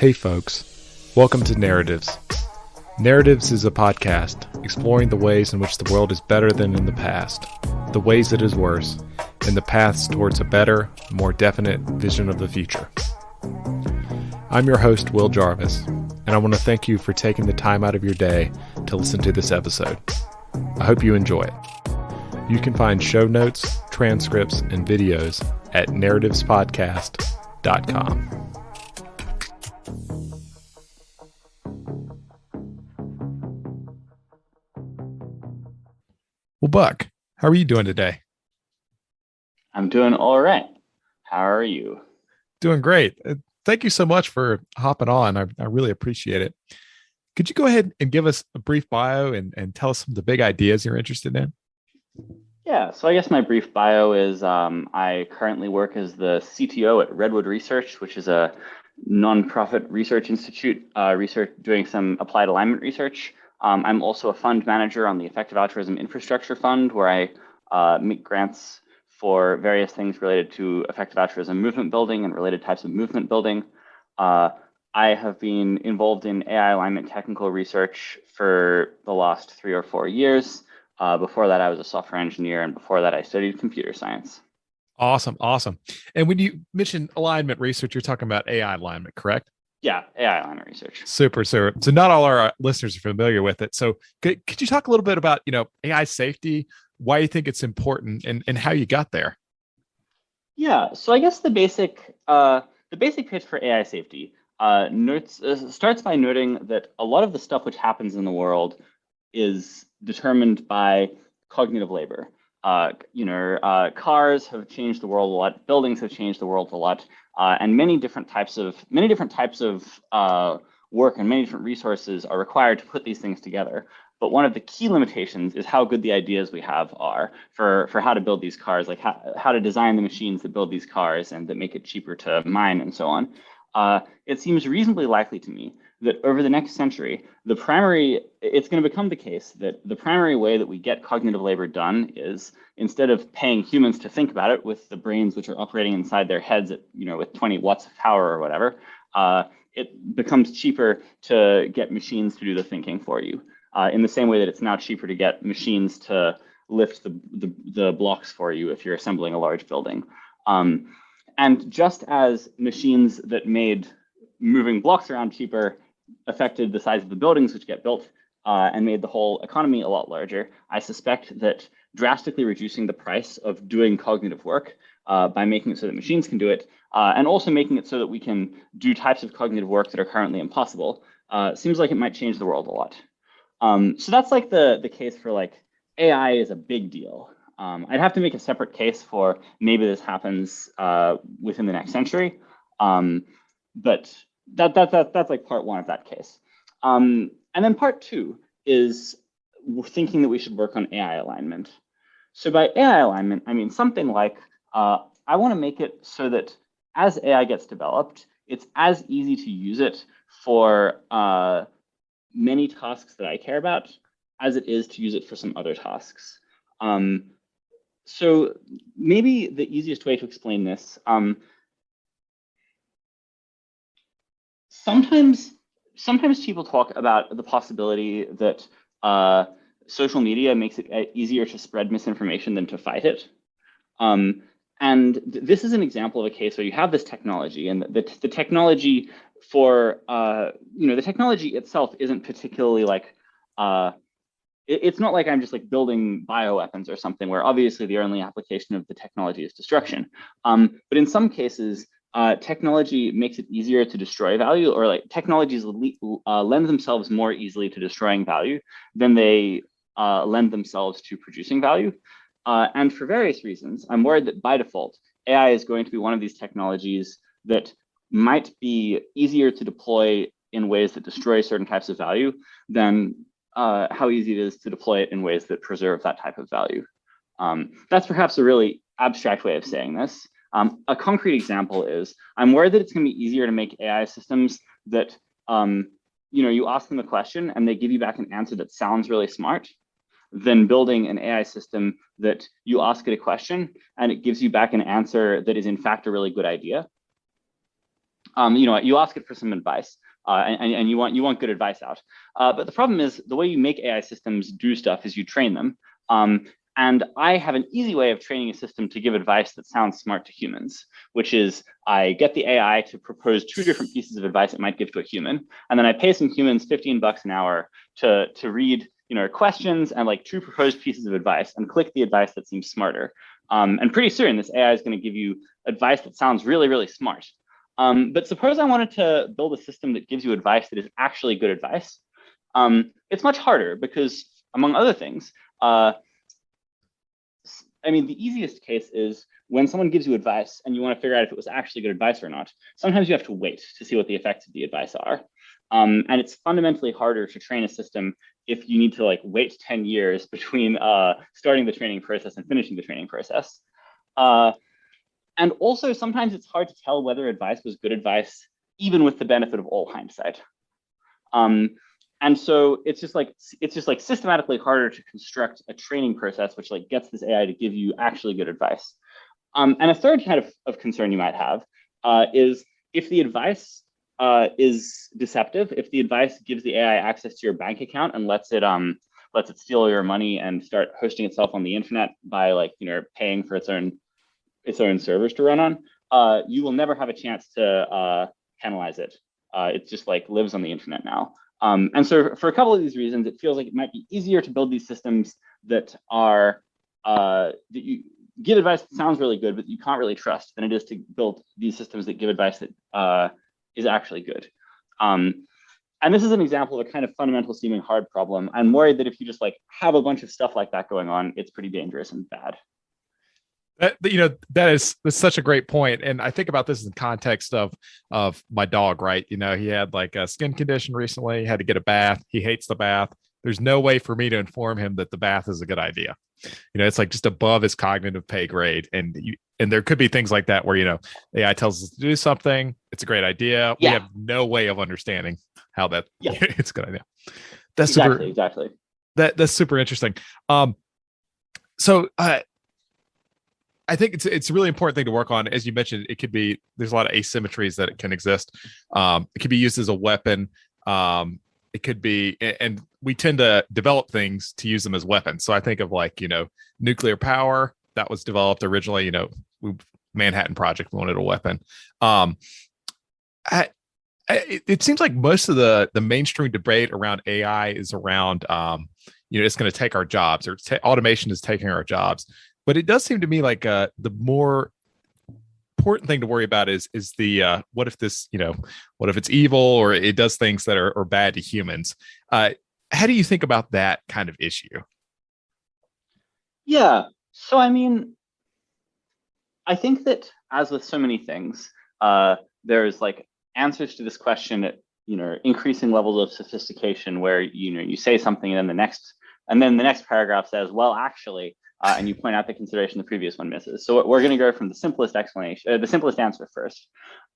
Hey folks, welcome to Narratives. Narratives is a podcast exploring the ways in which the world is better than in the past, the ways it is worse, and the paths towards a better, more definite vision of the future. I'm your host, Will Jarvis, and I want to thank you for taking the time out of your day to listen to this episode. I hope you enjoy it. You can find show notes, transcripts, and videos at narrativespodcast.com. Well, Buck, how are you doing today? I'm doing all right. How are you? Doing great. Thank you so much for hopping on. I really appreciate it. Could you go ahead and give us a brief bio and tell us some of the big ideas you're interested in? Yeah, so I guess my brief bio is I currently work as the CTO at Redwood Research, which is a nonprofit research institute doing some applied alignment research. I'm also a fund manager on the Effective Altruism Infrastructure Fund, where I make grants for various things related to effective altruism movement building and related types of movement building. I have been involved in AI alignment technical research for the last 3 or 4 years. Before that, I was a software engineer, and before that, I studied computer science. Awesome. And when you mention alignment research, you're talking about AI alignment, correct? Yeah, AI alignment research. Super. So not all our listeners are familiar with it. So could you talk a little bit about, AI safety, why you think it's important, and how you got there? Yeah, so I guess the basic pitch for AI safety starts by noting that a lot of the stuff which happens in the world is determined by cognitive labor. Cars have changed the world a lot. Buildings have changed the world a lot, and many different types of work and many different resources are required to put these things together. But one of the key limitations is how good the ideas we have are for how to build these cars, like how to design the machines that build these cars and that make it cheaper to mine and so on. It seems reasonably likely to me that over the next century, it's going to become the case that the primary way that we get cognitive labor done is, instead of paying humans to think about it with the brains which are operating inside their heads at, with 20 watts of power or whatever, it becomes cheaper to get machines to do the thinking for you. In the same way that it's now cheaper to get machines to lift the blocks for you if you're assembling a large building. And just as machines that made moving blocks around cheaper affected the size of the buildings which get built and made the whole economy a lot larger, I suspect that drastically reducing the price of doing cognitive work by making it so that machines can do it, and also making it so that we can do types of cognitive work that are currently impossible, seems like it might change the world a lot. So that's like the case for like AI is a big deal. I'd have to make a separate case for maybe this happens within the next century, but that's like part one of that case. And then part two is thinking that we should work on AI alignment. So by AI alignment, I mean something like I want to make it so that as AI gets developed, it's as easy to use it for many tasks that I care about as it is to use it for some other tasks. So maybe the easiest way to explain this, sometimes people talk about the possibility that social media makes it easier to spread misinformation than to fight it. And this is an example of a case where you have this technology, and the technology for the technology itself isn't particularly like it's not like I'm just like building bioweapons or something where obviously the only application of the technology is destruction. But in some cases, technology makes it easier to destroy value, or like technologies lend themselves more easily to destroying value than they lend themselves to producing value. And for various reasons, I'm worried that by default, AI is going to be one of these technologies that might be easier to deploy in ways that destroy certain types of value than how easy it is to deploy it in ways that preserve that type of value. That's perhaps a really abstract way of saying this. A concrete example is I'm worried that it's going to be easier to make AI systems that you ask them a question and they give you back an answer that sounds really smart, than building an AI system that you ask it a question and it gives you back an answer that is in fact a really good idea. you ask it for some advice, and you want good advice out. But the problem is the way you make AI systems do stuff is you train them. And I have an easy way of training a system to give advice that sounds smart to humans, which is I get the AI to propose two different pieces of advice it might give to a human, and then I pay some humans $15 an hour to read questions and like two proposed pieces of advice and click the advice that seems smarter. And pretty soon this AI is going to give you advice that sounds really, really smart. But suppose I wanted to build a system that gives you advice that is actually good advice. It's much harder because, among other things, the easiest case is when someone gives you advice and you want to figure out if it was actually good advice or not. Sometimes you have to wait to see what the effects of the advice are. And it's fundamentally harder to train a system if you need to like wait 10 years between starting the training process and finishing the training process. And also sometimes it's hard to tell whether advice was good advice, even with the benefit of all hindsight. And so it's just like systematically harder to construct a training process which like gets this AI to give you actually good advice. And a third kind of concern you might have is if the advice is deceptive, if the advice gives the AI access to your bank account and lets it steal your money and start hosting itself on the internet by paying for its own servers to run on, you will never have a chance to penalize it. It just like lives on the internet now. And so for a couple of these reasons, it feels like it might be easier to build these systems that are that you give advice that sounds really good, but you can't really trust than it is to build these systems that give advice that is actually good. And this is an example of a kind of fundamental seeming hard problem. I'm worried that if you just like have a bunch of stuff like that going on, it's pretty dangerous and bad. That's such a great point. And I think about this in context of my dog, right? He had like a skin condition recently, had to get a bath. He hates the bath. There's no way for me to inform him that the bath is a good idea. It's like just above his cognitive pay grade. And there could be things like that where, AI tells us to do something. It's a great idea. Yeah. We have no way of understanding how that it's a good idea. That's exactly. That's super interesting. So I think it's a really important thing to work on. As you mentioned, there's a lot of asymmetries that it can exist. It could be used as a weapon. It could be, and we tend to develop things to use them as weapons. So I think of like, nuclear power that was developed originally, Manhattan Project wanted a weapon. It seems like most of the mainstream debate around AI is around, it's going to take our jobs, or automation is taking our jobs. But it does seem to me like the more important thing to worry about is the what if it's evil or it does things that are bad to humans. How do you think about that kind of issue? Yeah. So I think that as with so many things, there's like answers to this question at increasing levels of sophistication where you say something and then the next paragraph says, well, actually. And you point out the consideration the previous one misses. So we're going to go from the simplest answer first.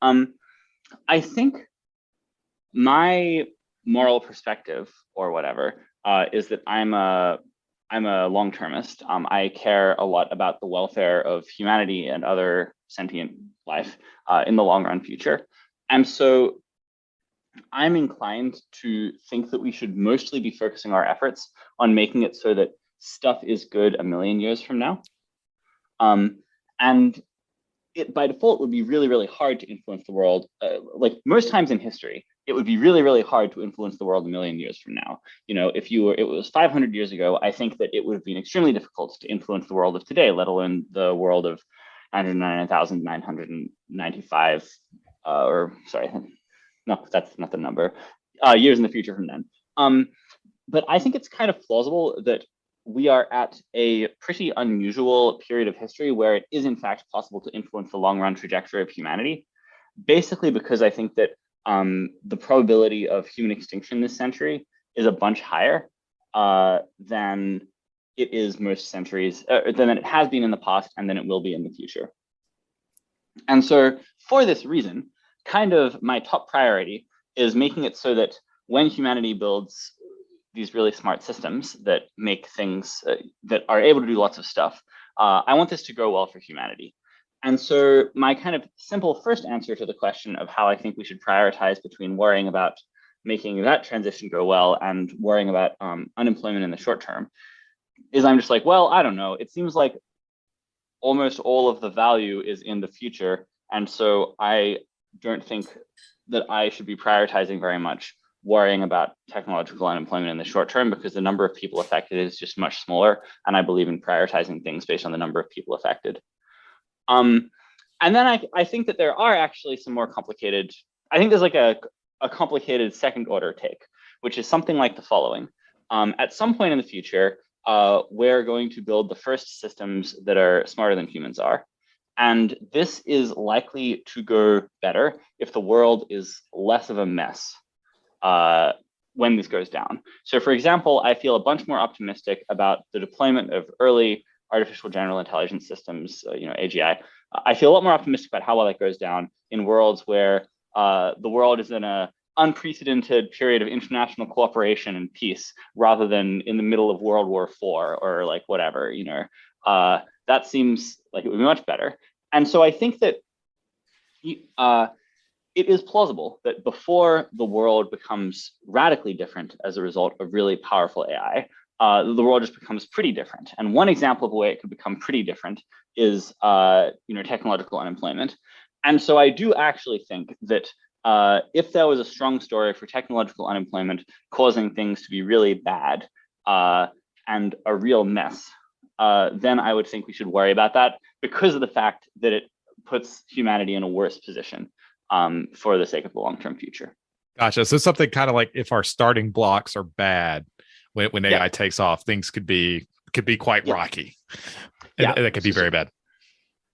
I think my moral perspective or whatever is that I'm a long-termist. I care a lot about the welfare of humanity and other sentient life in the long run future. And so I'm inclined to think that we should mostly be focusing our efforts on making it so that stuff is good a million years from now. And it by default would be really, really hard to influence the world. Like most times in history, it would be really, really hard to influence the world a million years from now. If it was 500 years ago, I think that it would have been extremely difficult to influence the world of today, let alone the world of 999,995, no, that's not the number, years in the future from then. But I think it's kind of plausible that we are at a pretty unusual period of history where it is in fact possible to influence the long run trajectory of humanity, basically because I think that the probability of human extinction this century is a bunch higher than it is most centuries, than it has been in the past and than it will be in the future. And so for this reason, kind of my top priority is making it so that when humanity builds these really smart systems that make things that are able to do lots of stuff, I want this to go well for humanity. And so my kind of simple first answer to the question of how I think we should prioritize between worrying about making that transition go well and worrying about unemployment in the short term is I'm just like, well, I don't know. It seems like almost all of the value is in the future. And so I don't think that I should be prioritizing very much worrying about technological unemployment in the short term because the number of people affected is just much smaller. And I believe in prioritizing things based on the number of people affected. And then I think that there are actually some more complicated, I think there's like a complicated second order take, which is something like the following. At some point in the future, we're going to build the first systems that are smarter than humans are. And this is likely to go better if the world is less of a mess when this goes down. So for example, I feel a bunch more optimistic about the deployment of early artificial general intelligence systems, AGI. I feel a lot more optimistic about how well that goes down in worlds where the world is in an unprecedented period of international cooperation and peace, rather than in the middle of World War IV or like whatever. That seems like it would be much better. And so I think that it is plausible that before the world becomes radically different as a result of really powerful AI, the world just becomes pretty different. And one example of a way it could become pretty different is technological unemployment. And so I do actually think that if there was a strong story for technological unemployment causing things to be really bad and a real mess, then I would think we should worry about that because of the fact that it puts humanity in a worse position for the sake of the long-term future. Gotcha. So something kind of like if our starting blocks are bad, when AI takes off, things could be quite rocky. And that could be very bad.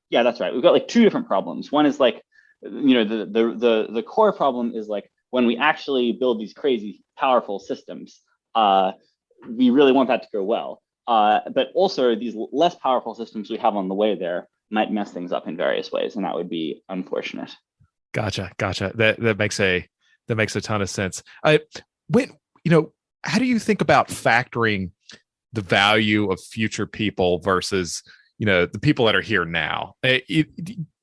Yeah, that's right. We've got like two different problems. One is like, the core problem is like when we actually build these crazy powerful systems, we really want that to go well. But also these less powerful systems we have on the way there might mess things up in various ways, and that would be unfortunate. Gotcha. That makes a ton of sense. How do you think about factoring the value of future people versus the people that are here now? Do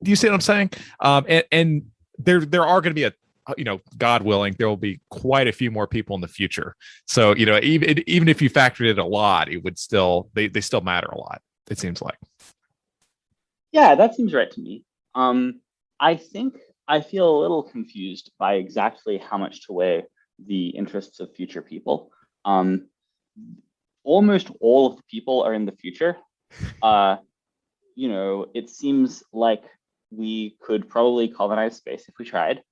you see what I'm saying? And there are going to be God willing, there will be quite a few more people in the future. So even if you factored it a lot, it would still they still matter a lot. It seems like. Yeah, that seems right to me. I think I feel a little confused by exactly how much to weigh the interests of future people. Almost all of the people are in the future. It seems like we could probably colonize space if we tried.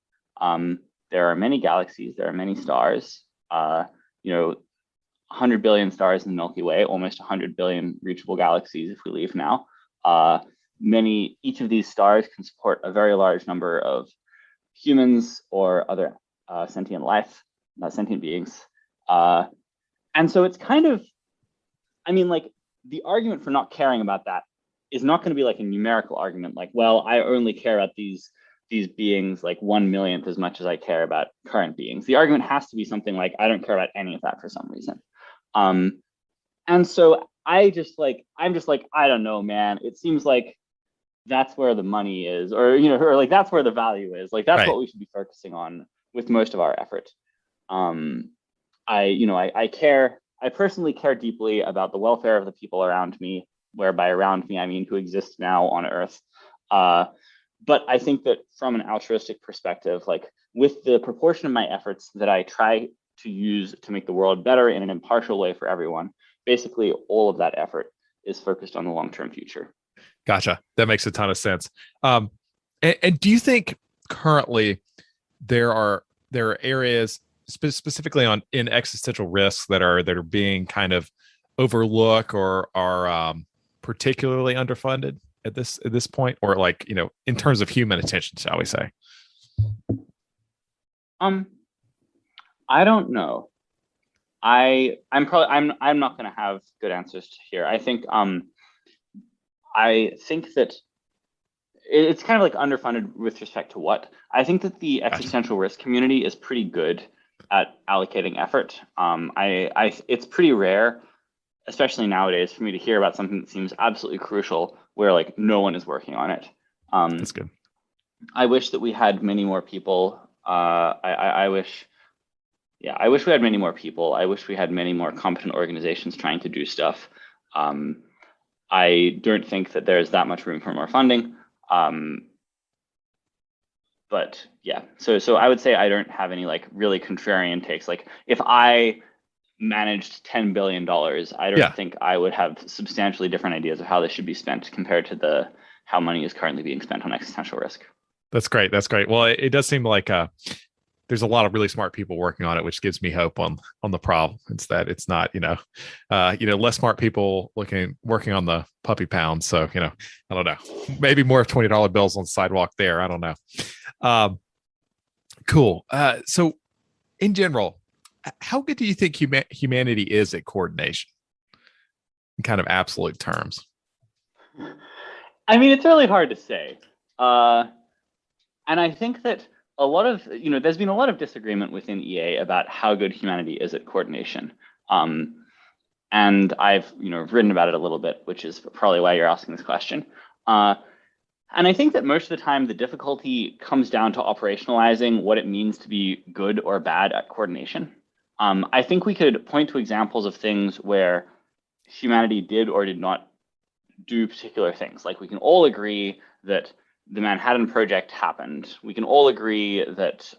There are many galaxies, there are many stars, 100 billion stars in the Milky Way, almost 100 billion reachable galaxies if we leave now. Each of these stars can support a very large number of humans or other sentient life, sentient beings. And so it's kind of, the argument for not caring about that is not going to be like a numerical argument, like, well, I only care about these beings like 1/1,000,000th as much as I care about current beings. The argument has to be something like, I don't care about any of that for some reason. And so I'm just like, I don't know, man. It seems like that's where the money is, or like that's where the value is. Like that's what we should be focusing on with most of our effort. I personally care deeply about the welfare of the people around me, whereby around me I mean who exist now on Earth. But I think that from an altruistic perspective, like with the proportion of my efforts that I try to use to make the world better in an impartial way for everyone, basically all of that effort is focused on the long-term future. Gotcha. That makes a ton of sense. And do you think currently there are areas specifically in existential risks that are being kind of overlooked or are particularly underfunded at this point, or like in terms of human attention, shall we say? I don't know. I'm not going to have good answers here. I think that it's kind of like underfunded with respect to what. I think that the existential risk community is pretty good at allocating effort. It's pretty rare, especially nowadays, for me to hear about something that seems absolutely crucial where like no one is working on it. That's good. I wish that we had many more people. I wish, yeah, I wish we had many more people. I wish we had many more competent organizations trying to do stuff. I don't think that there's that much room for more funding. But yeah, so I would say I don't have any like really contrarian takes. Like if I managed $10 billion, I don't think I would have substantially different ideas of how this should be spent compared to how money is currently being spent on existential risk. That's great. That's great. Well, it does seem like there's a lot of really smart people working on it, which gives me hope on the problem. It's that it's not, less smart people working on the puppy pound. So, I don't know, maybe more of $20 bills on the sidewalk there. I don't know. Cool. So in general, how good do you think humanity is at coordination in kind of absolute terms? I mean, it's really hard to say. And I think that a lot of, there's been a lot of disagreement within EA about how good humanity is at coordination. And I've, written about it a little bit, which is probably why you're asking this question. And I think that most of the time, the difficulty comes down to operationalizing what it means to be good or bad at coordination. I think we could point to examples of things where humanity did or did not do particular things. Like we can all agree that the Manhattan Project happened. We can all agree that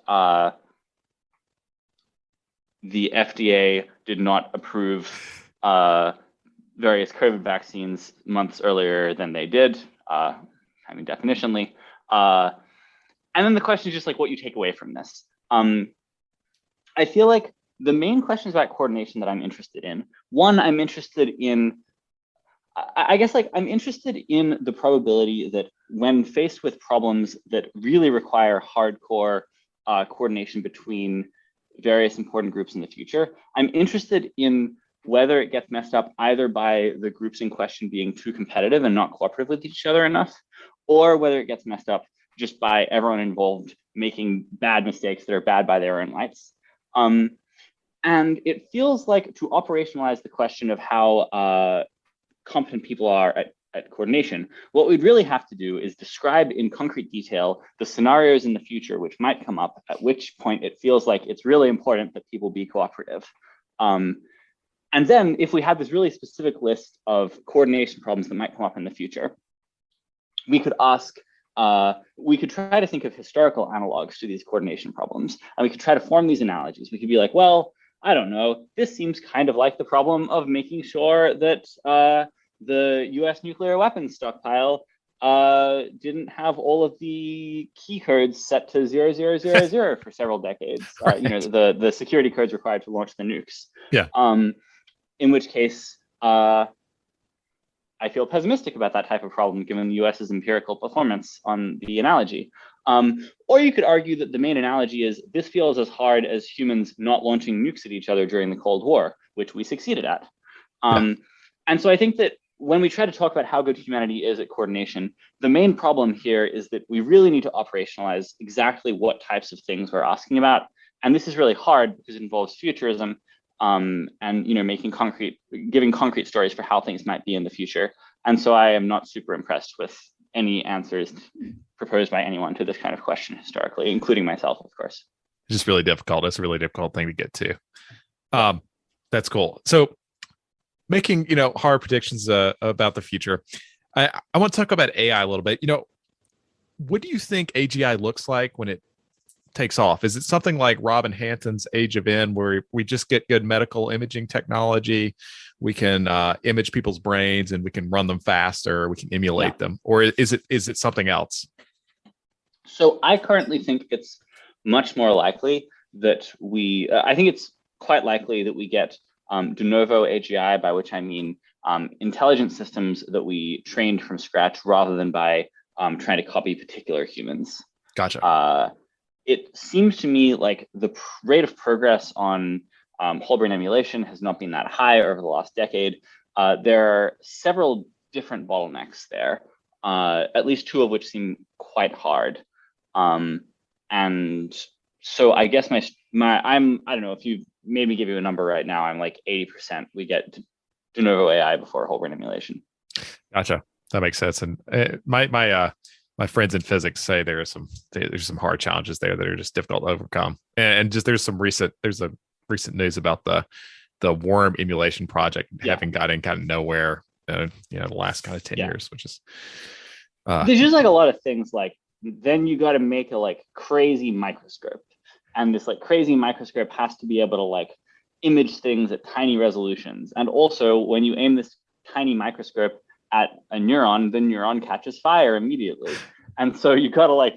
the FDA did not approve various COVID vaccines months earlier than they did, definitionally. And then the question is just like what you take away from this. I feel like the main questions about coordination that I'm interested in, one, I'm interested in I'm interested in the probability that when faced with problems that really require hardcore coordination between various important groups in the future, I'm interested in whether it gets messed up either by the groups in question being too competitive and not cooperative with each other enough, or whether it gets messed up just by everyone involved making bad mistakes that are bad by their own lights. And it feels like to operationalize the question of how competent people are at coordination, what we'd really have to do is describe in concrete detail the scenarios in the future which might come up, at which point it feels like it's really important that people be cooperative. And then if we had this really specific list of coordination problems that might come up in the future, we could try to think of historical analogs to these coordination problems, and we could try to form these analogies. We could be like, well, I don't know, this seems kind of like the problem of making sure that the US nuclear weapons stockpile didn't have all of the key codes set to 0000 for several decades. Right. The security codes required to launch the nukes. Yeah. In which case, I feel pessimistic about that type of problem, given the US's empirical performance on the analogy. Or you could argue that the main analogy is this feels as hard as humans not launching nukes at each other during the Cold War, which we succeeded at. And so I think that when we try to talk about how good humanity is at coordination, the main problem here is that we really need to operationalize exactly what types of things we're asking about. And this is really hard because it involves futurism and giving concrete stories for how things might be in the future. And so I am not super impressed with any answers proposed by anyone to this kind of question historically, including myself, of course. It's just really difficult. It's a really difficult thing to get to. That's cool. So making, hard predictions about the future. I want to talk about AI a little bit. What do you think AGI looks like when it takes off? Is it something like Robin Hanton's Age of N, where we just get good medical imaging technology, we can image people's brains and we can run them faster, we can emulate them, or is it something else? So I currently think it's much more likely that I think it's quite likely that we get de novo AGI, by which I mean intelligent systems that we trained from scratch rather than by trying to copy particular humans. Gotcha. It seems to me like the rate of progress on whole brain emulation has not been that high over the last decade. There are several different bottlenecks there, at least two of which seem quite hard. And so I guess I don't know if you maybe give you a number right now, I'm like 80% we get de novo AI before whole brain emulation. Gotcha. That makes sense. And my My friends in physics say there's some hard challenges there that are just difficult to overcome. And just there's a recent news about the worm emulation project having gotten kind of nowhere, the last kind of 10 years, which is there's just like a lot of things. Like then you got to make a like crazy microscope, and this like crazy microscope has to be able to like image things at tiny resolutions. And also when you aim this tiny microscope at a neuron, the neuron catches fire immediately. And so you got to like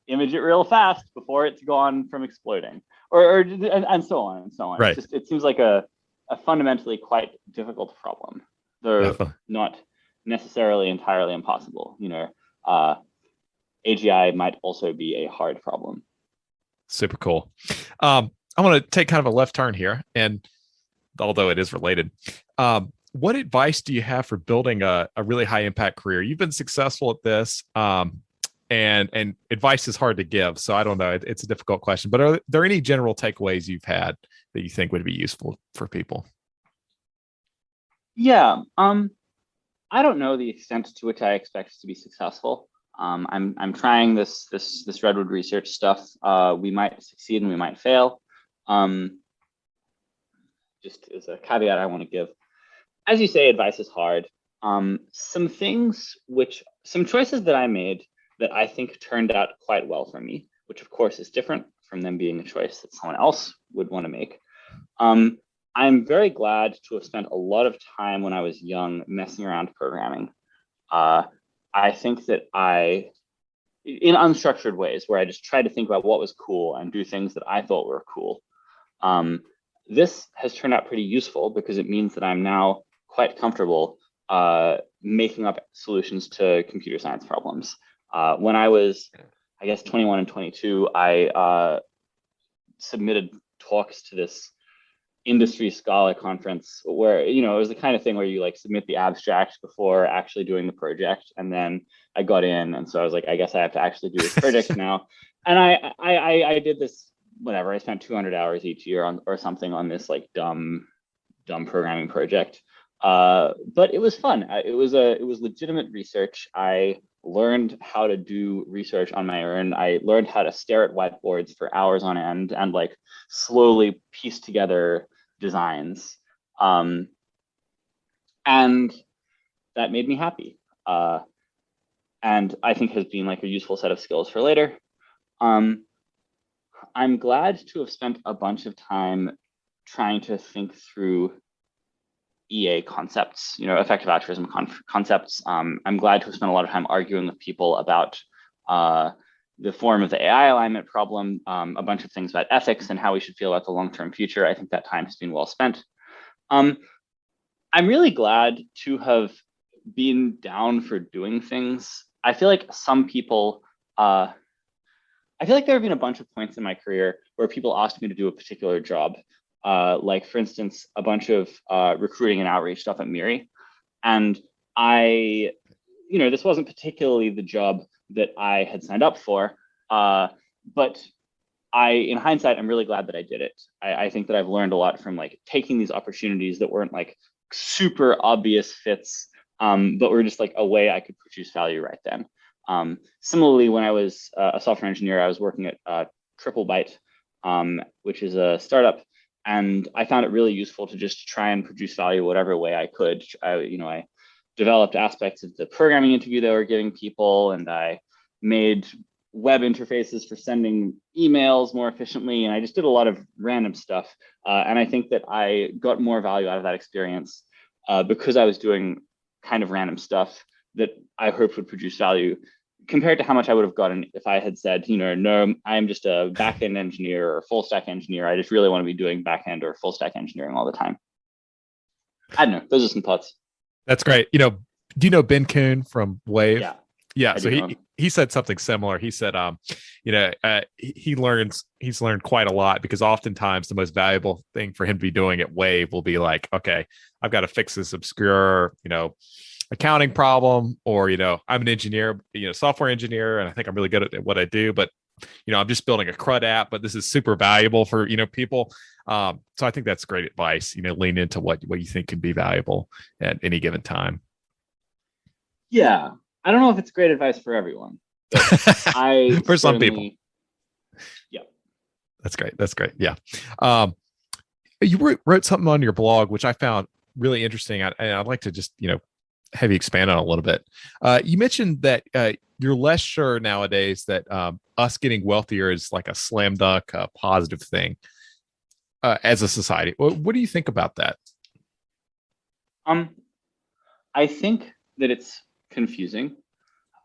image it real fast before it's gone from exploding, and so on and so on. Right. It seems like a fundamentally quite difficult problem. They're not necessarily entirely impossible. AGI might also be a hard problem. Super cool. I want to take kind of a left turn here, and although it is related, what advice do you have for building a really high impact career? You've been successful at this, and advice is hard to give. So I don't know. It's a difficult question, but are there any general takeaways you've had that you think would be useful for people? Yeah. I don't know the extent to which I expect to be successful. I'm trying this redwood research stuff. We might succeed and we might fail. Just as a caveat I want to give, as you say, advice is hard. Some choices that I made that I think turned out quite well for me, which of course is different from them being a choice that someone else would want to make. I'm very glad to have spent a lot of time when I was young messing around programming. I think that in unstructured ways, where I just tried to think about what was cool and do things that I thought were cool. This has turned out pretty useful because it means that I'm now quite comfortable making up solutions to computer science problems. When I was, I guess, 21 and 22, I submitted talks to this industry scholar conference where, it was the kind of thing where you like submit the abstract before actually doing the project. And then I got in. And so I was like, I guess I have to actually do this project now. And I did this, whatever. I spent 200 hours each year or something on this like dumb programming project. But it was fun. It was legitimate research. I learned how to do research on my own. I learned how to stare at whiteboards for hours on end and like slowly piece together designs. And that made me happy. And I think has been like a useful set of skills for later. I'm glad to have spent a bunch of time trying to think through EA concepts, effective altruism concepts. I'm glad to have spent a lot of time arguing with people about the form of the AI alignment problem, a bunch of things about ethics and how we should feel about the long-term future. I think that time has been well spent. I'm really glad to have been down for doing things. I feel like some people, I feel like there have been a bunch of points in my career where people asked me to do a particular job. Like for instance, a bunch of recruiting and outreach stuff at Miri. And this wasn't particularly the job that I had signed up for, but in hindsight, I'm really glad that I did it. I think that I've learned a lot from like taking these opportunities that weren't like super obvious fits, but were just like a way I could produce value right then. Similarly, when I was a software engineer, I was working at TripleByte, which is a startup. And I found it really useful to just try and produce value whatever way I could. I developed aspects of the programming interview they were giving people, and I made web interfaces for sending emails more efficiently. And I just did a lot of random stuff. And I think that I got more value out of that experience because I was doing kind of random stuff that I hoped would produce value compared to how much I would have gotten if I had said, no, I'm just a backend engineer or full stack engineer. I just really want to be doing backend or full stack engineering all the time. I don't know. Those are some thoughts. That's great. Do you know Ben Kuhn from Wave? Yeah. So he said something similar. He said, he's learned quite a lot because oftentimes the most valuable thing for him to be doing at Wave will be like, okay, I've got to fix this obscure, accounting problem, or I'm an engineer, software engineer, and I think I'm really good at what I do, but I'm just building a CRUD app, but this is super valuable for people. So I think that's great advice. Lean into what you think can be valuable at any given time. Yeah, I don't know if it's great advice for everyone. I For some people. Yeah. That's great. That's great. Yeah. Um, you wrote something on your blog, which I found really interesting. And I'd like to just, have you expand on it a little bit. You mentioned that you're less sure nowadays that us getting wealthier is like a slam dunk positive thing as a society. What do you think about that? Um, I think that it's confusing.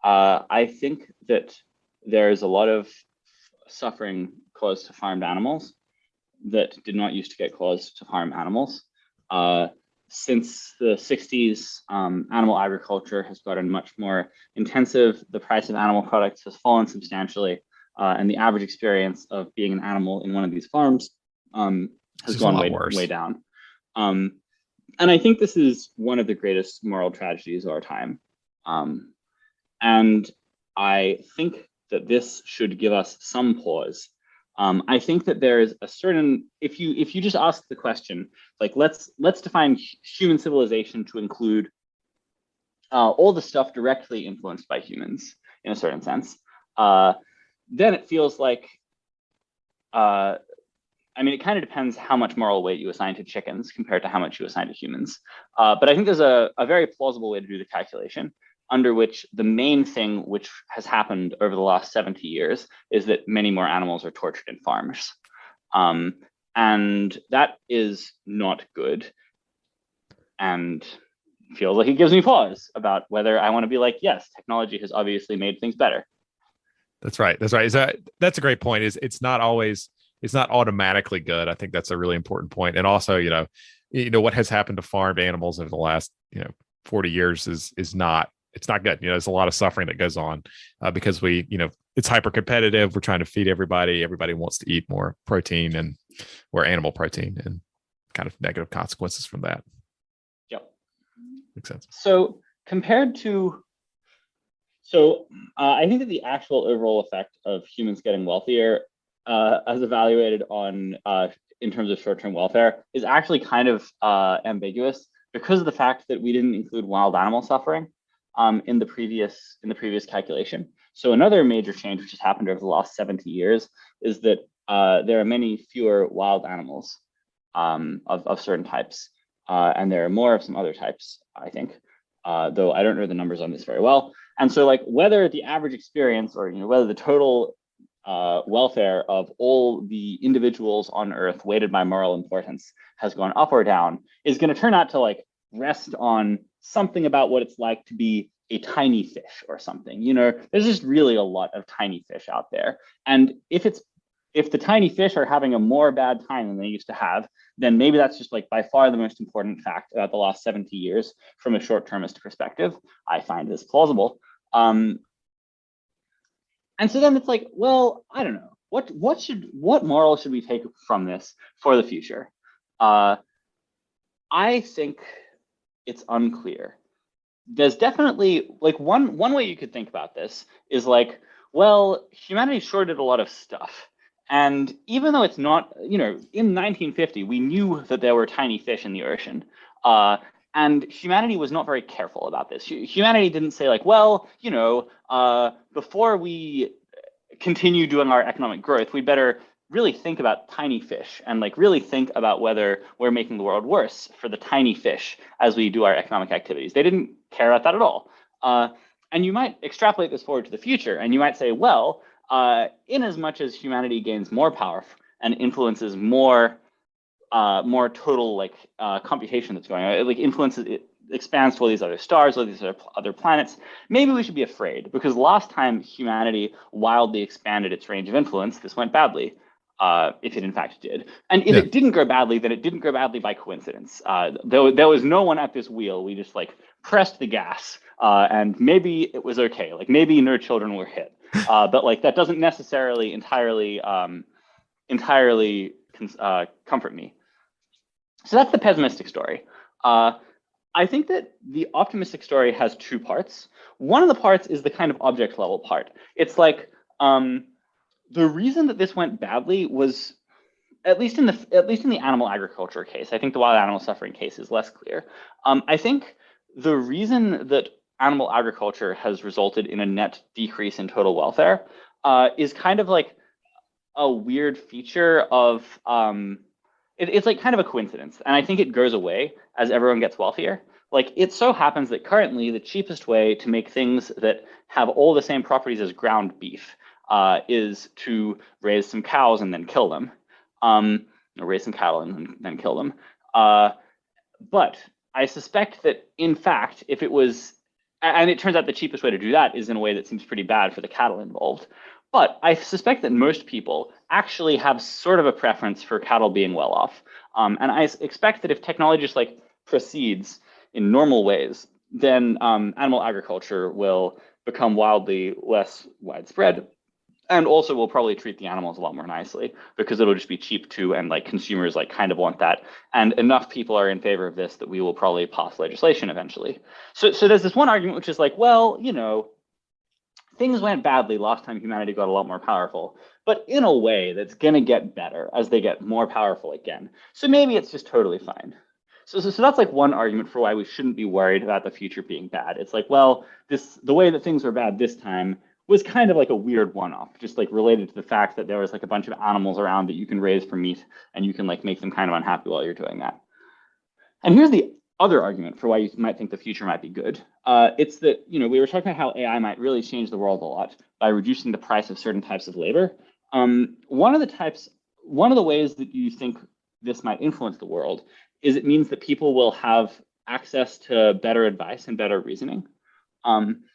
I think that there's a lot of suffering caused to farmed animals that did not used to get caused to farm animals. Uh, since the 60s, animal agriculture has gotten much more intensive. The price of animal products has fallen substantially, and the average experience of being an animal in one of these farms It's has just a gone lot way worse. down. Um, and I think this is one of the greatest moral tragedies of our time. Um, and I think that this should give us some pause. I think that there is a certain, if you just ask the question, like let's define human civilization to include all the stuff directly influenced by humans in a certain sense, uh, then it feels like uh, I mean, it kind of depends how much moral weight you assign to chickens compared to how much you assign to humans. But I think there's a very plausible way to do the calculation under which the main thing which has happened over the last 70 years is that many more animals are tortured in farms. Um, and that is not good and feels like it gives me pause about whether I want to be like, yes, technology has obviously made things better. That's right. That's right. That's a great point. It's not automatically good. I think that's a really important point. And also, what has happened to farmed animals over the last 40 years is not it's not good. There's a lot of suffering that goes on because it's hyper competitive. We're trying to feed everybody. Everybody wants to eat more protein and or animal protein, and kind of negative consequences from that. Yep. Makes sense. So compared to So I think that the actual overall effect of humans getting wealthier, as evaluated on in terms of short-term welfare, is actually kind of ambiguous because of the fact that we didn't include wild animal suffering in the previous calculation. So another major change which has happened over the last 70 years is that there are many fewer wild animals of certain types, and there are more of some other types, I think, though I don't know the numbers on this very well. And so like whether the average experience or whether the total welfare of all the individuals on Earth weighted by moral importance has gone up or down is going to turn out to like rest on something about what it's like to be a tiny fish or something. There's just really a lot of tiny fish out there. And if the tiny fish are having a more bad time than they used to have, then maybe that's just like by far the most important fact about the last 70 years from a short-termist perspective. I find this plausible. And so then it's like, well, I don't know. What moral should we take from this for the future? I think it's unclear. There's definitely like one way you could think about this is like, well, humanity sure did a lot of stuff. And even though it's not, in 1950, we knew that there were tiny fish in the ocean. And humanity was not very careful about this. Humanity didn't say like, well, before we continue doing our economic growth, we better really think about tiny fish and like really think about whether we're making the world worse for the tiny fish as we do our economic activities. They didn't care about that at all. And you might extrapolate this forward to the future and you might say, well, in as much as humanity gains more power and influences more total like computation that's going on, it like influences it expands to all these other stars, all these other planets. Maybe we should be afraid because last time humanity wildly expanded its range of influence, this went badly. If it in fact did, and if it didn't go badly, then it didn't go badly by coincidence. There was no one at this wheel. We just like pressed the gas, and maybe it was okay. Like maybe no children were hit, but like that doesn't necessarily entirely comfort me. So that's the pessimistic story. I think that the optimistic story has two parts. One of the parts is the kind of object level part. It's like the reason that this went badly was at least in the animal agriculture case. I think the wild animal suffering case is less clear. I think the reason that animal agriculture has resulted in a net decrease in total welfare is kind of like a weird feature of it's like kind of a coincidence. And I think it goes away as everyone gets wealthier. Like it so happens that currently the cheapest way to make things that have all the same properties as ground beef is to raise some cows and then kill them, or raise some cattle and then kill them. But I suspect that in fact, if it was, and it turns out the cheapest way to do that is in a way that seems pretty bad for the cattle involved. But I suspect that most people actually have sort of a preference for cattle being well off. And I expect that if technology just like proceeds in normal ways, then animal agriculture will become wildly less widespread. And also will probably treat the animals a lot more nicely because it'll just be cheap too. And like consumers like kind of want that. And enough people are in favor of this that we will probably pass legislation eventually. So there's this one argument, which is like, well, you know, things went badly last time humanity got a lot more powerful, but in a way that's going to get better as they get more powerful again. So maybe it's just totally fine. So that's like one argument for why we shouldn't be worried about the future being bad. It's like, well, the way that things were bad this time was kind of like a weird one-off, just like related to the fact that there was like a bunch of animals around that you can raise for meat and you can like make them kind of unhappy while you're doing that. And here's the other argument for why you might think the future might be good. It's that, you know, we were talking about how AI might really change the world a lot by reducing the price of certain types of labor. One of the ways that you think this might influence the world is it means that people will have access to better advice and better reasoning.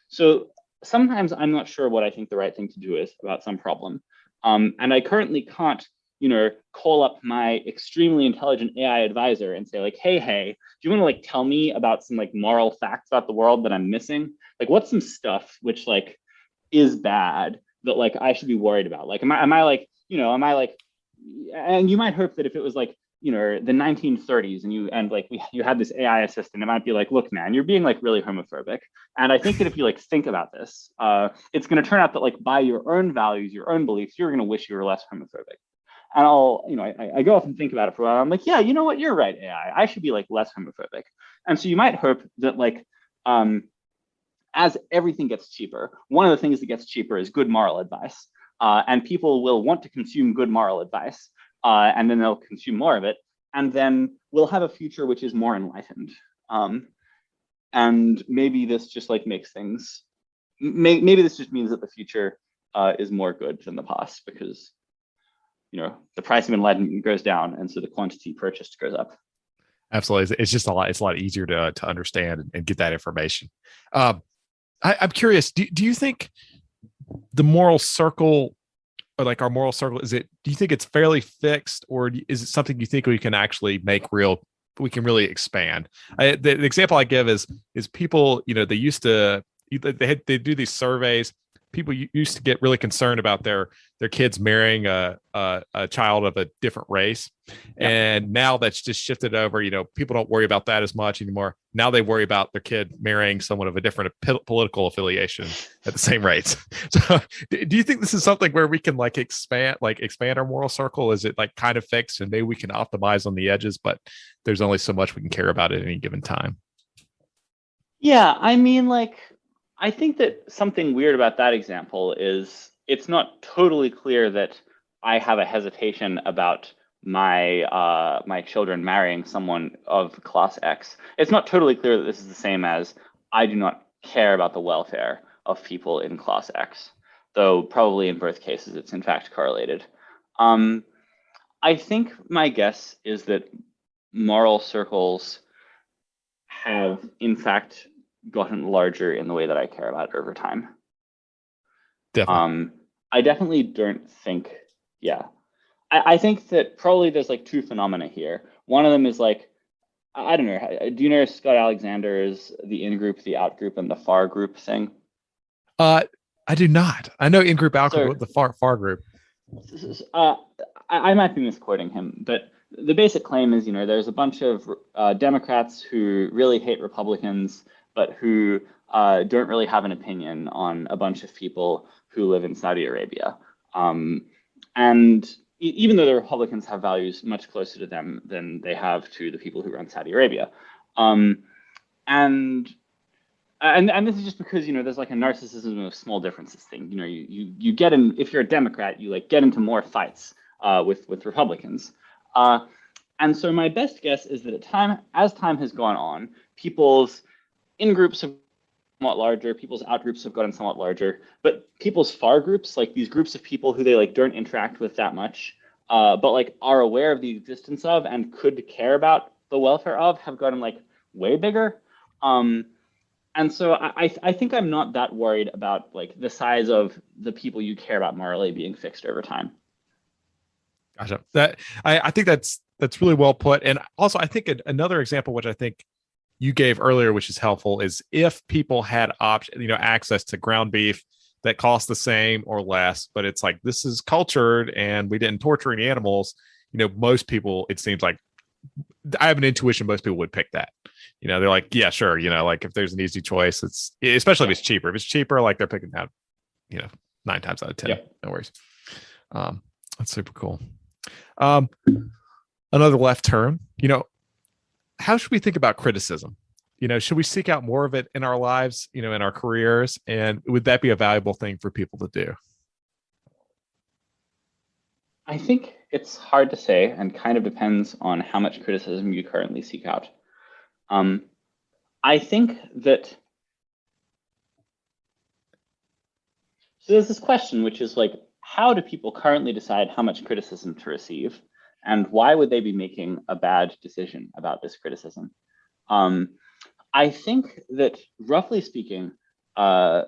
So sometimes I'm not sure what I think the right thing to do is about some problem. And I currently can't, you know, call up my extremely intelligent AI advisor and say like, hey, do you want to like tell me about some like moral facts about the world that I'm missing? Like what's some stuff which like is bad that like I should be worried about? Like, am I like, you know, and you might hope that if it was like, you know, the 1930s and you had this AI assistant, it might be like, look, man, you're being like really homophobic. And I think that if you like think about this, it's going to turn out that like by your own values, your own beliefs, you're going to wish you were less homophobic. And I go off and think about it for a while. I'm like, yeah, you know what? You're right, AI. I should be like less homophobic. And so you might hope that like, as everything gets cheaper, one of the things that gets cheaper is good moral advice. And people will want to consume good moral advice. And then they'll consume more of it. And then we'll have a future which is more enlightened. And maybe this just like makes things, maybe this just means that the future is more good than the past because, you know, the price of enlightenment goes down, and so the quantity purchased goes up. Absolutely, it's just a lot. It's a lot easier to understand and get that information. I'm curious. Do you think the moral circle, or like our moral circle, do you think it's fairly fixed, or is it something you think we can actually make real? We can really expand. The example I give is people. You know, they used to they do these surveys. People used to get really concerned about their kids marrying a child of a different race. Yeah. And now that's just shifted over. You know, people don't worry about that as much anymore. Now they worry about their kid marrying someone of a different political affiliation at the same rates. So do you think this is something where we can like expand our moral circle? Is it like kind of fixed and maybe we can optimize on the edges, but there's only so much we can care about at any given time? Yeah, I mean, like, I think that something weird about that example is it's not totally clear that I have a hesitation about my children marrying someone of class X. It's not totally clear that this is the same as I do not care about the welfare of people in class X, though probably in both cases it's in fact correlated. I think my guess is that moral circles have in fact gotten larger in the way that I care about it over time. Definitely. I definitely don't think, yeah. I think that probably there's like two phenomena here. One of them is like, I don't know. Do you know Scott Alexander's the in-group, the out-group, and the far-group thing? I do not. I know in-group, out-group, the far group. I might be misquoting him, but the basic claim is, you know, there's a bunch of Democrats who really hate Republicans, but who don't really have an opinion on a bunch of people who live in Saudi Arabia. And even though the Republicans have values much closer to them than they have to the people who run Saudi Arabia. And And this is just because there's like a narcissism of small differences thing. You get in, if you're a Democrat, you like get into more fights with Republicans. And so my best guess is that as time has gone on, people's in groups have somewhat larger, people's out groups have gotten somewhat larger, but people's far groups, like these groups of people who they like don't interact with that much, but like are aware of the existence of and could care about the welfare of, have gotten like way bigger. And so I think I'm not that worried about like the size of the people you care about morally being fixed over time. Gotcha. I think that's really well put. And also, I think another example, which I think you gave earlier, which is helpful, is if people had access to ground beef that costs the same or less, but it's like this is cultured and we didn't torture any animals. Most people, it seems like I have an intuition most people would pick that. They're like, yeah, sure. Like if there's an easy choice, it's especially if it's cheaper. If it's cheaper, like they're picking that, 9 times out of 10. Yep. No worries. That's super cool. Another left turn, how should we think about criticism? Should we seek out more of it in our lives, in our careers? And would that be a valuable thing for people to do? I think it's hard to say and kind of depends on how much criticism you currently seek out. I think that so there's this question, which is like, how do people currently decide how much criticism to receive? And why would they be making a bad decision about this criticism? I think that roughly speaking, because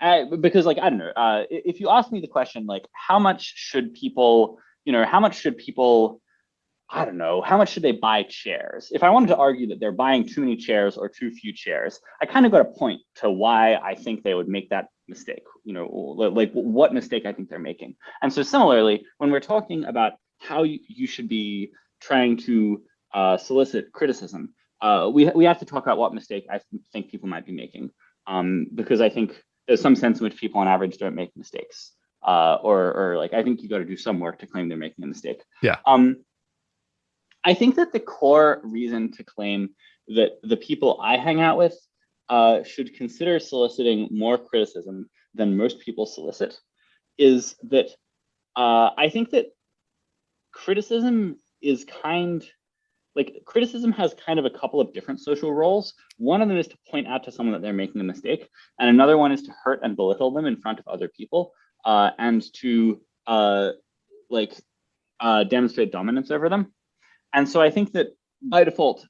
like, I don't know, if you ask me the question, like, how much should people, I don't know, how much should they buy chairs? If I wanted to argue that they're buying too many chairs or too few chairs, I kind of got to point to why I think they would make that mistake, like what mistake I think they're making. And so similarly, when we're talking about how you should be trying to solicit criticism, we have to talk about what mistake I think people might be making, because I think there's some sense in which people on average don't make mistakes, or like I think you got to do some work to claim they're making a mistake. Yeah. I think that the core reason to claim that the people I hang out with should consider soliciting more criticism than most people solicit is that I think that criticism has kind of a couple of different social roles. One of them is to point out to someone that they're making a mistake, and another one is to hurt and belittle them in front of other people, and to demonstrate dominance over them. And so I think that by default,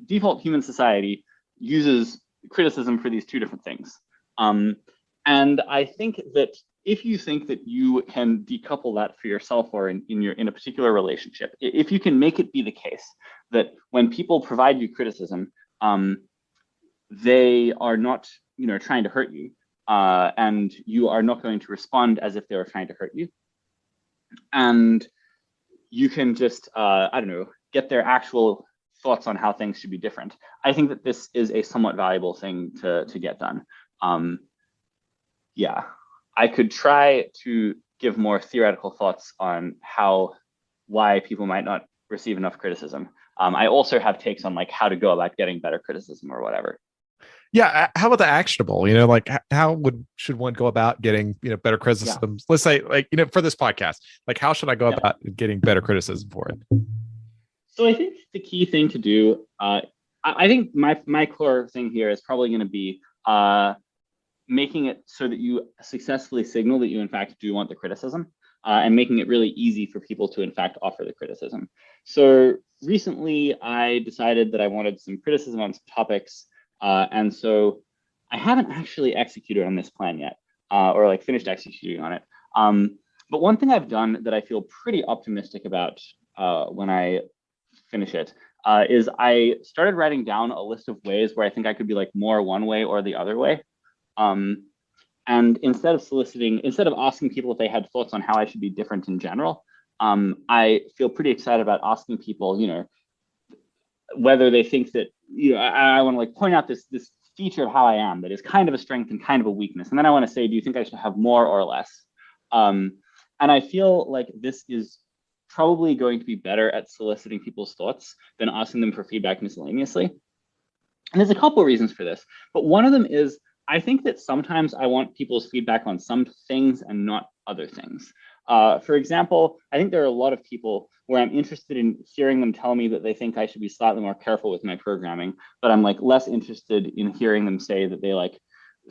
default human society uses criticism for these two different things. And I think that if you think that you can decouple that for yourself or in a particular relationship, if you can make it be the case that when people provide you criticism, they are not, trying to hurt you, and you are not going to respond as if they were trying to hurt you, and you can just, get their actual thoughts on how things should be different. I think that this is a somewhat valuable thing to get done. Yeah, I could try to give more theoretical thoughts on why people might not receive enough criticism. I also have takes on like how to go about getting better criticism or whatever. Yeah. How about the actionable? Like should one go about getting better criticisms? Yeah. Let's say for this podcast, like how should I go about getting better criticism for it? So I think the key thing to do, I think my core thing here is probably going to be making it so that you successfully signal that you in fact do want the criticism, and making it really easy for people to in fact offer the criticism. So recently I decided that I wanted some criticism on some topics, and so I haven't actually executed on this plan yet, or like finished executing on it. But one thing I've done that I feel pretty optimistic about when I finish it is I started writing down a list of ways where I think I could be like more one way or the other way. And instead of asking people if they had thoughts on how I should be different in general, I feel pretty excited about asking people, whether they think that, I want to like point out this feature of how I am that is kind of a strength and kind of a weakness. And then I want to say, do you think I should have more or less? And I feel like this is probably going to be better at soliciting people's thoughts than asking them for feedback miscellaneously. And there's a couple of reasons for this, but one of them is I think that sometimes I want people's feedback on some things and not other things. For example, I think there are a lot of people where I'm interested in hearing them tell me that they think I should be slightly more careful with my programming, but I'm like less interested in hearing them say that they like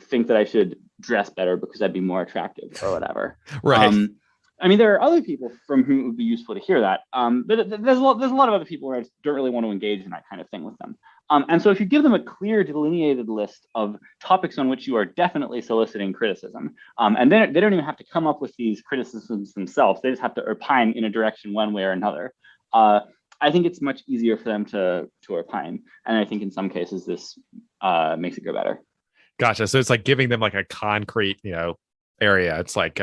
think that I should dress better because I'd be more attractive or whatever. Right. I mean, there are other people from whom it would be useful to hear that, but there's a lot of other people where I don't really want to engage in that kind of thing with them. And so if you give them a clear delineated list of topics on which you are definitely soliciting criticism, and then they don't even have to come up with these criticisms themselves, they just have to opine in a direction one way or another. I think it's much easier for them to opine. And I think in some cases this makes it go better. Gotcha. So it's like giving them like a concrete, area. It's like,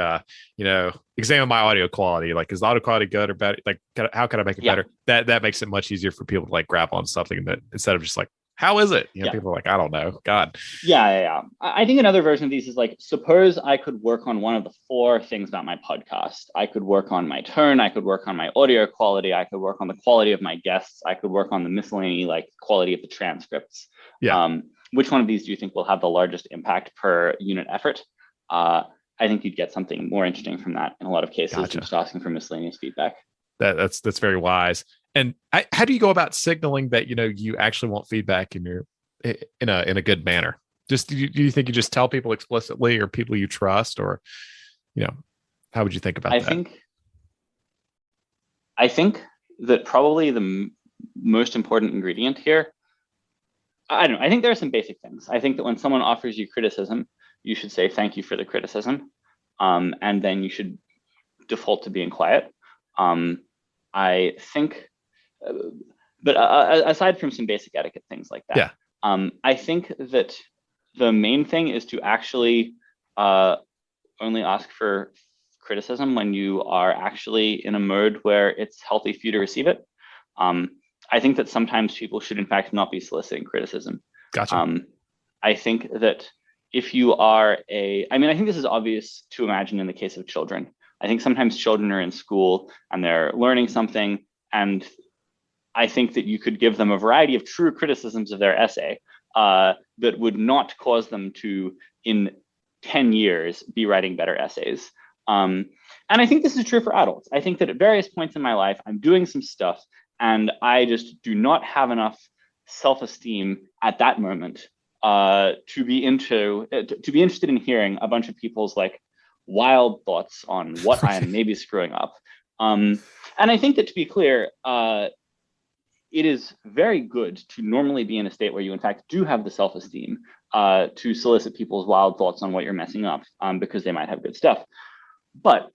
examine my audio quality. Like, is the audio quality good or bad? Like, how can I make it better? That makes it much easier for people to like grab on something that instead of just like, how is it? People are like, I don't know. God. Yeah. I think another version of these is like, suppose I could work on one of the 4 things about my podcast. I could work on my tone. I could work on my audio quality. I could work on the quality of my guests. I could work on the miscellany, like quality of the transcripts. Yeah. Which one of these do you think will have the largest impact per unit effort? I think you'd get something more interesting from that in a lot of cases than just asking for miscellaneous feedback. That's very wise. And how do you go about signaling that you actually want feedback in a good manner? Just do you think you just tell people explicitly, or people you trust, or how would you think about that? I think that probably the most important ingredient here, I don't know. I think there are some basic things. I think that when someone offers you criticism, you should say thank you for the criticism, and then you should default to being quiet. I think, but aside from some basic etiquette things like that, I think that the main thing is to actually only ask for criticism when you are actually in a mode where it's healthy for you to receive it. I think that sometimes people should in fact not be soliciting criticism. Gotcha. I think that if you are I think this is obvious to imagine in the case of children. I think sometimes children are in school and they're learning something, and I think that you could give them a variety of true criticisms of their essay that would not cause them to, in 10 years, be writing better essays. And I think this is true for adults. I think that at various points in my life, I'm doing some stuff and I just do not have enough self-esteem at that moment to be interested in hearing a bunch of people's like wild thoughts on what I am maybe screwing up. And I think that, to be clear, it is very good to normally be in a state where you in fact do have the self-esteem to solicit people's wild thoughts on what you're messing up, because they might have good stuff. But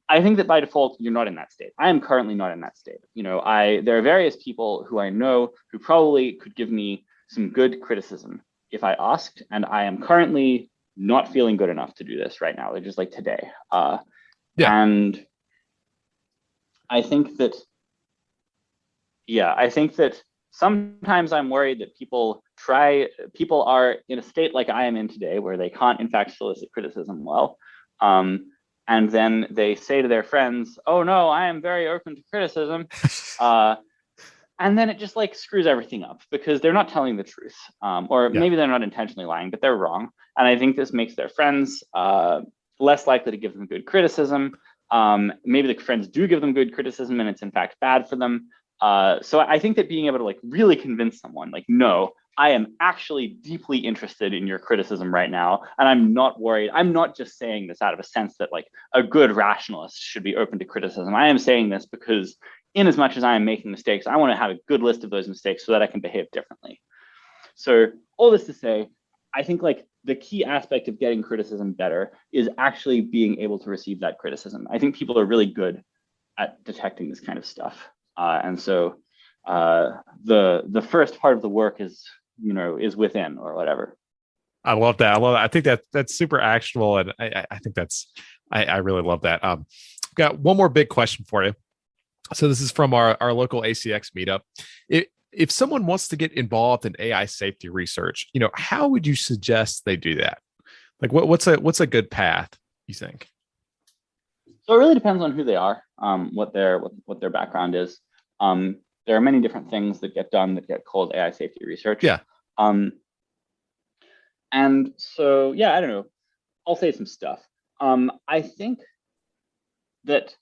I think that by default, you're not in that state. I am currently not in that state. There are various people who I know who probably could give me some good criticism if I asked, and I am currently not feeling good enough to do this right now. They're just like today. And I think that, sometimes I'm worried that people are in a state like I am in today, where they can't in fact solicit criticism well. And then they say to their friends, oh no, I am very open to criticism. And then it just like screws everything up because they're not telling the truth. Or maybe they're not intentionally lying, but they're wrong. And I think this makes their friends less likely to give them good criticism. Maybe the friends do give them good criticism and it's in fact bad for them. So I think that being able to like really convince someone, like, no, I am actually deeply interested in your criticism right now, and I'm not worried. I'm not just saying this out of a sense that like a good rationalist should be open to criticism. I am saying this because in as much as I am making mistakes, I want to have a good list of those mistakes so that I can behave differently. So all this to say, I think like the key aspect of getting criticism better is actually being able to receive that criticism. I think people are really good at detecting this kind of stuff. And so the first part of the work is within or whatever. I love that. I think that's super actionable. And I think I really love that. Got one more big question for you. So this is from our local ACX meetup. If someone wants to get involved in AI safety research, how would you suggest they do that? Like what's a good path, you think? So it really depends on who they are, what their background is. There are many different things that get done that get called AI safety research. Yeah. And so, yeah, I don't know. I'll say some stuff. I think that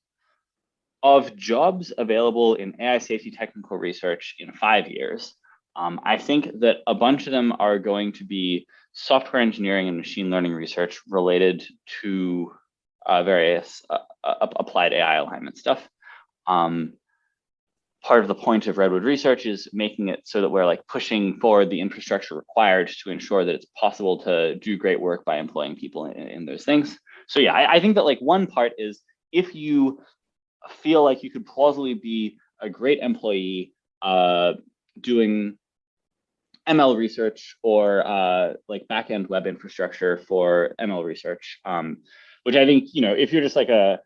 of jobs available in AI safety technical research in 5 years, I think that a bunch of them are going to be software engineering and machine learning research related to various applied AI alignment stuff. Part of the point of Redwood Research is making it so that we're like pushing forward the infrastructure required to ensure that it's possible to do great work by employing people in those things. So yeah, I think that like one part is if you feel like you could plausibly be a great employee doing ML research or like backend web infrastructure for ML research, which I think, if you're just like a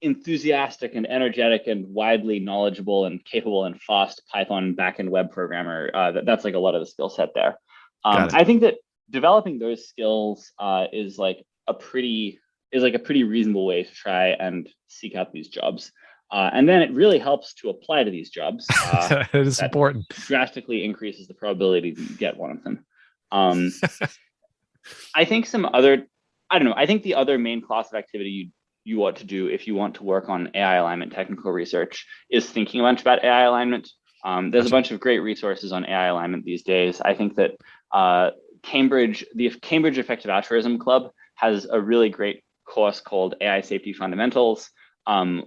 enthusiastic and energetic and widely knowledgeable and capable and fast Python backend web programmer, that's like a lot of the skill set there. I think that developing those skills is like a pretty reasonable way to try and seek out these jobs. And then it really helps to apply to these jobs. It is important. Drastically increases the probability that you get one of them. I think I think the other main class of activity you ought to do if you want to work on AI alignment technical research is thinking a bunch about AI alignment. There's a bunch of great resources on AI alignment these days. I think that the Cambridge Effective Altruism Club has a really great course called AI Safety Fundamentals,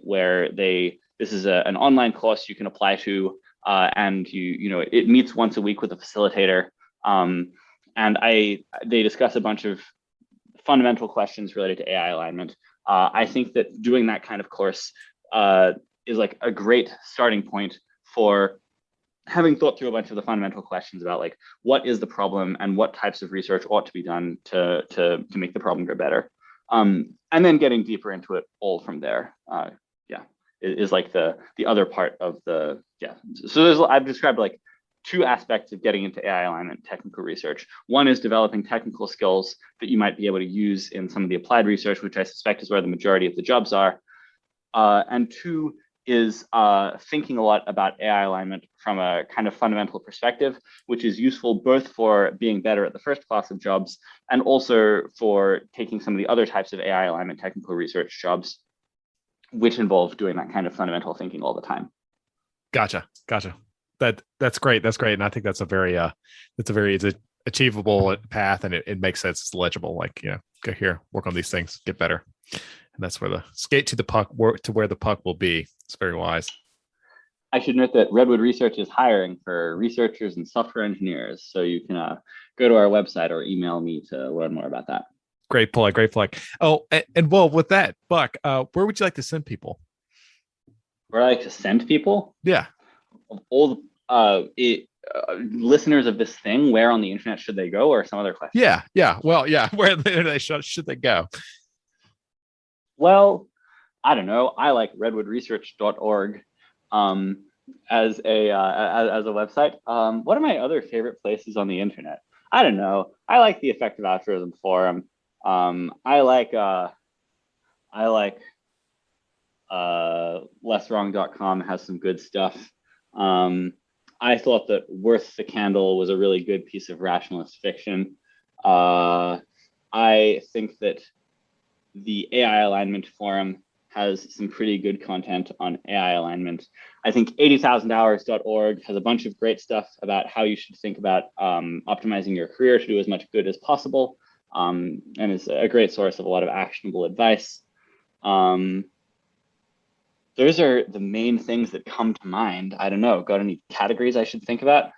where this is an online course you can apply to, and it meets once a week with a facilitator, and they discuss a bunch of fundamental questions related to AI alignment. I think that doing that kind of course is like a great starting point for having thought through a bunch of the fundamental questions about like what is the problem and what types of research ought to be done to make the problem go better, and then getting deeper into it all from there. Is like the other part of the So I've described like two aspects of getting into AI alignment technical research. One is developing technical skills that you might be able to use in some of the applied research, which I suspect is where the majority of the jobs are. And two is thinking a lot about AI alignment from a kind of fundamental perspective, which is useful both for being better at the first class of jobs and also for taking some of the other types of AI alignment technical research jobs, which involve doing that kind of fundamental thinking all the time. Gotcha. That's great. And I think that's a very it's an achievable path, and it makes sense. It's legible. Like, go here, work on these things, get better. And that's where the skate to the puck, work to where the puck will be. It's very wise. I should note that Redwood Research is hiring for researchers and software engineers. So you can go to our website or email me to learn more about that. Great plug. Oh, and well, with that, Buck, where would you like to send people? Where I like to send people? Yeah. All listeners of this thing, where on the internet should they go, or some other question? Yeah. Well, yeah. Where should they go? Well, I don't know. I like redwoodresearch.org as a website. What are my other favorite places on the internet? I don't know. I like the Effective Altruism Forum. I like lesswrong.com has some good stuff. I thought that Worth the Candle was a really good piece of rationalist fiction. I think that the AI Alignment Forum has some pretty good content on AI alignment. I think 80,000hours.org has a bunch of great stuff about how you should think about optimizing your career to do as much good as possible, and is a great source of a lot of actionable advice. Those are the main things that come to mind. I don't know. Got any categories I should think about?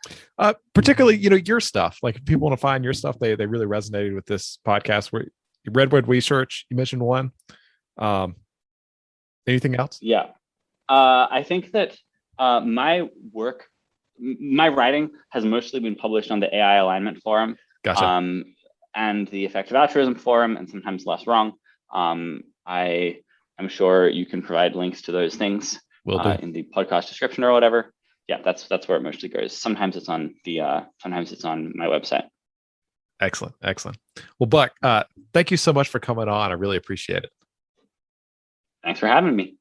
Particularly, your stuff. Like if people want to find your stuff, they really resonated with this podcast. Where Redwood Research, you mentioned one. Anything else? Yeah. I think that my writing has mostly been published on the AI Alignment Forum. Gotcha. And the Effective Altruism Forum, and sometimes Less Wrong. I'm sure you can provide links to those things in the podcast description or whatever. Yeah, that's where it mostly goes. Sometimes it's on my website. Excellent. Well, Buck, thank you so much for coming on. I really appreciate it. Thanks for having me.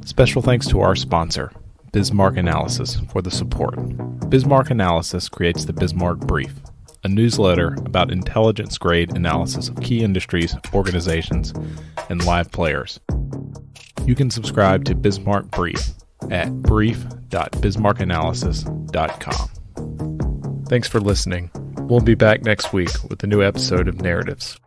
Special thanks to our sponsor, Bismarck Analysis for the support. Bismarck Analysis creates the Bismarck Brief, a newsletter about intelligence-grade analysis of key industries, organizations, and live players. You can subscribe to Bismarck Brief at brief.bismarckanalysis.com. Thanks for listening. We'll be back next week with a new episode of Narratives.